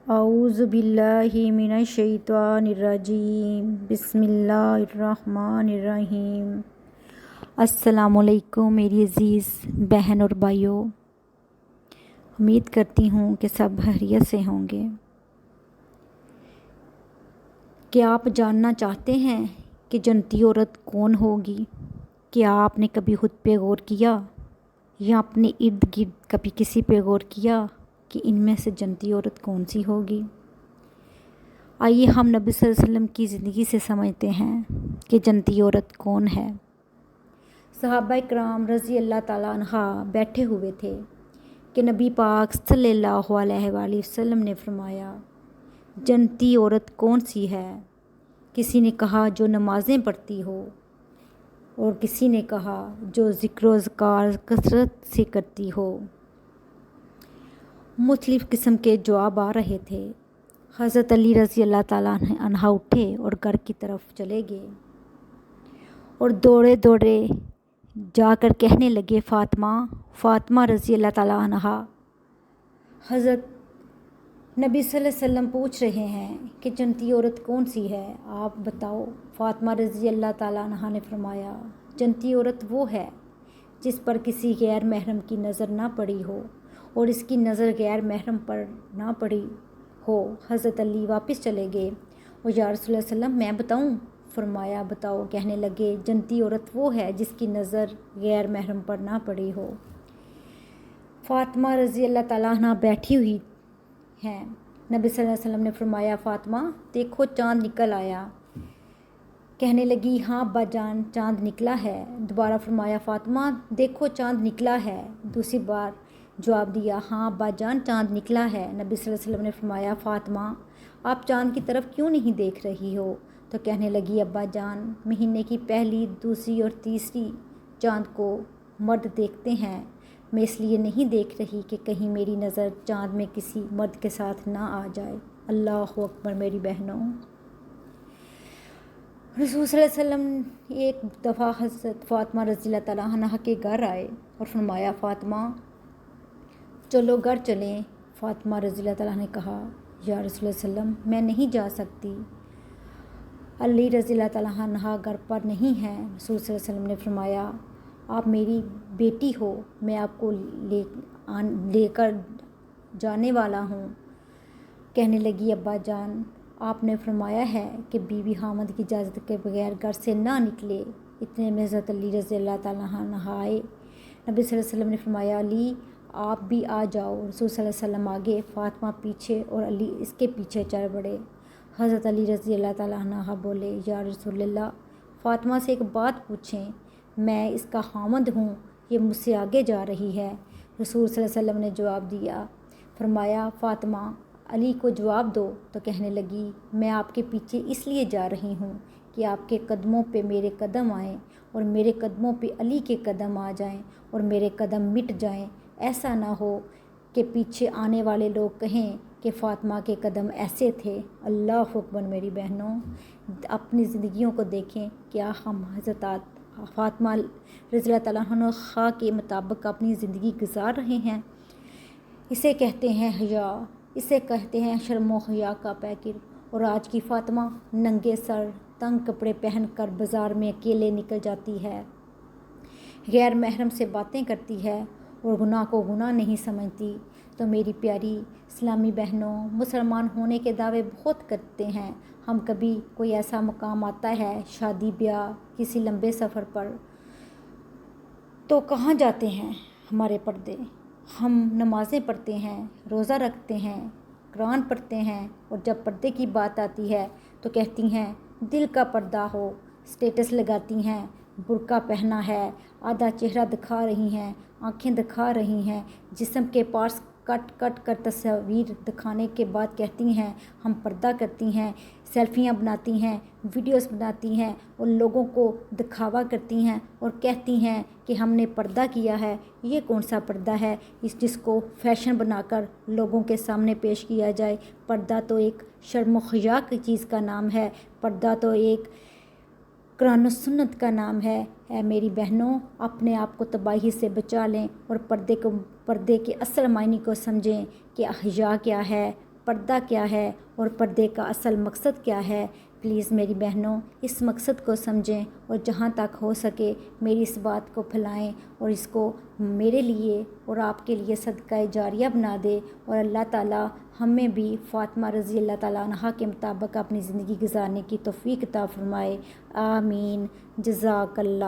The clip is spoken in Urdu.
اعوذ باللہ من الشیطان الرجیم بسم اللہ الرحمن الرحیم۔ السلام علیکم میری عزیز بہن اور بھائیوں، امید کرتی ہوں کہ سب خیریت سے ہوں گے۔ کیا آپ جاننا چاہتے ہیں کہ جنتی عورت کون ہوگی؟ کیا آپ نے کبھی خود پہ غور کیا یا اپنے ارد گرد کبھی کسی پہ غور کیا کہ ان میں سے جنتی عورت کون سی ہوگی؟ آئیے ہم نبی صلی اللہ علیہ وسلم کی زندگی سے سمجھتے ہیں کہ جنتی عورت کون ہے۔ صحابہ کرام رضی اللہ تعالیٰ عنہ بیٹھے ہوئے تھے کہ نبی پاک صلی اللہ علیہ وآلہ وسلم نے فرمایا، جنتی عورت کون سی ہے؟ کسی نے کہا جو نمازیں پڑھتی ہو، اور کسی نے کہا جو ذکر و اذکار کثرت سے کرتی ہو۔ مختلف قسم کے جواب آ رہے تھے۔ حضرت علی رضی اللہ تعالیٰ عنہ اٹھے اور گھر کی طرف چلے گئے اور دوڑے دوڑے جا کر کہنے لگے، فاطمہ رضی اللہ تعالیٰ عنہ، حضرت نبی صلی اللہ علیہ وسلم پوچھ رہے ہیں کہ جنتی عورت کون سی ہے، آپ بتاؤ۔ فاطمہ رضی اللہ تعالیٰ عنہ نے فرمایا، جنتی عورت وہ ہے جس پر کسی غیر محرم کی نظر نہ پڑی ہو اور اس کی نظر غیر محرم پر نہ پڑی ہو۔ حضرت علی واپس چلے گئے اور یا رسول اللہ صلی اللہ علیہ وسلم میں بتاؤں؟ فرمایا بتاؤ۔ کہنے لگے، جنتی عورت وہ ہے جس کی نظر غیر محرم پر نہ پڑی ہو۔ فاطمہ رضی اللہ تعالیٰ عنہ بیٹھی ہوئی ہیں۔ نبی صلی اللہ علیہ وسلم نے فرمایا، فاطمہ دیکھو چاند نکل آیا۔ کہنے لگی، ہاں ابا جان چاند نکلا ہے۔ دوبارہ فرمایا، فاطمہ دیکھو چاند نکلا ہے۔ دوسری بار جواب دیا، ہاں ابا جان چاند نکلا ہے۔ نبی صلی اللہ علیہ وسلم نے فرمایا، فاطمہ آپ چاند کی طرف کیوں نہیں دیکھ رہی ہو؟ تو کہنے لگی، ابا جان مہینے کی پہلی، دوسری اور تیسری چاند کو مرد دیکھتے ہیں، میں اس لیے نہیں دیکھ رہی کہ کہیں میری نظر چاند میں کسی مرد کے ساتھ نہ آ جائے۔ اللہ اکبر میری بہنوں۔ رسول صلی اللہ علیہ وسلم ایک دفعہ حضرت فاطمہ رضی اللہ تعالیٰ عنہ کے گھر آئے اور فرمایا، فاطمہ چلو گھر چلیں۔ فاطمہ رضی اللہ تعالیٰ نے کہا، یا رسول اللہ صلی اللہ علیہ وسلم میں نہیں جا سکتی، علی رضی اللہ تعالیٰ عنہ گھر پر نہیں ہیں۔ رسول صلی اللہ علیہ وسلم نے فرمایا، آپ میری بیٹی ہو، میں آپ کو لے کر جانے والا ہوں۔ کہنے لگی، ابا جان آپ نے فرمایا ہے کہ بیوی خامند کی اجازت کے بغیر گھر سے نہ نکلے۔ اتنے میں حضرت علی رضی اللہ تعالیٰ عنہ آئے۔ نبی صلی اللہ علیہ وسلم نے فرمایا، علی آپ بھی آ جاؤ۔ رسول صلی اللہ علیہ وسلم آگے، فاطمہ پیچھے اور علی اس کے پیچھے چل پڑے۔ حضرت علی رضی اللہ تعالیٰ عنہ بولے، یا رسول اللہ فاطمہ سے ایک بات پوچھیں، میں اس کا خامند ہوں، یہ مجھ سے آگے جا رہی ہے۔ رسول صلی اللہ علیہ وسلم نے جواب دیا، فرمایا، فاطمہ علی کو جواب دو۔ تو کہنے لگی، میں آپ کے پیچھے اس لیے جا رہی ہوں کہ آپ کے قدموں پہ میرے قدم آئیں اور میرے قدموں پہ علی کے قدم آ جائیں اور میرے قدم مٹ جائیں۔ ایسا نہ ہو کہ پیچھے آنے والے لوگ کہیں کہ فاطمہ کے قدم ایسے تھے۔ اللہ اکبر میری بہنوں، اپنی زندگیوں کو دیکھیں، کیا ہم حضرت فاطمہ رضی اللہ تعالیٰ عنہ کے مطابق اپنی زندگی گزار رہے ہیں؟ اسے کہتے ہیں حیا، اسے کہتے ہیں شرم و حیا کا پیکر۔ اور آج کی فاطمہ ننگے سر تنگ کپڑے پہن کر بازار میں اکیلے نکل جاتی ہے، غیر محرم سے باتیں کرتی ہے اور گناہ کو گناہ نہیں سمجھتی۔ تو میری پیاری اسلامی بہنوں، مسلمان ہونے کے دعوے بہت کرتے ہیں، ہم کبھی کوئی ایسا مقام آتا ہے، شادی بیاہ، کسی لمبے سفر پر، تو کہاں جاتے ہیں ہمارے پردے؟ ہم نمازیں پڑھتے ہیں، روزہ رکھتے ہیں، قرآن پڑھتے ہیں، اور جب پردے کی بات آتی ہے تو کہتی ہیں دل کا پردہ ہو، سٹیٹس لگاتی ہیں، برقع پہنا ہے، آدھا چہرہ دکھا رہی ہیں، آنکھیں دکھا رہی ہیں، جسم کے پارٹس کٹ کٹ کر تصاویر دکھانے کے بعد کہتی ہیں ہم پردہ کرتی ہیں، سیلفیاں بناتی ہیں، ویڈیوز بناتی ہیں اور لوگوں کو دکھاوا کرتی ہیں اور کہتی ہیں کہ ہم نے پردہ کیا ہے۔ یہ کون سا پردہ ہے جس کو فیشن بنا کر لوگوں کے سامنے پیش کیا جائے؟ پردہ تو ایک شرم و حیا کی چیز کا نام ہے، پردہ تو ایک قرآن و سنت کا نام ہے۔ اے میری بہنوں، اپنے آپ کو تباہی سے بچا لیں اور پردے کے اصل معنی کو سمجھیں کہ حیا کیا ہے، پردہ کیا ہے اور پردے کا اصل مقصد کیا ہے۔ پلیز میری بہنوں اس مقصد کو سمجھیں اور جہاں تک ہو سکے میری اس بات کو پھیلائیں اور اس کو میرے لیے اور آپ کے لیے صدقہ جاریہ بنا دے، اور اللہ تعالیٰ ہمیں بھی فاطمہ رضی اللہ تعالیٰ عنہا کے مطابق اپنی زندگی گزارنے کی توفیق عطا فرمائے۔ آمین۔ جزاک اللہ۔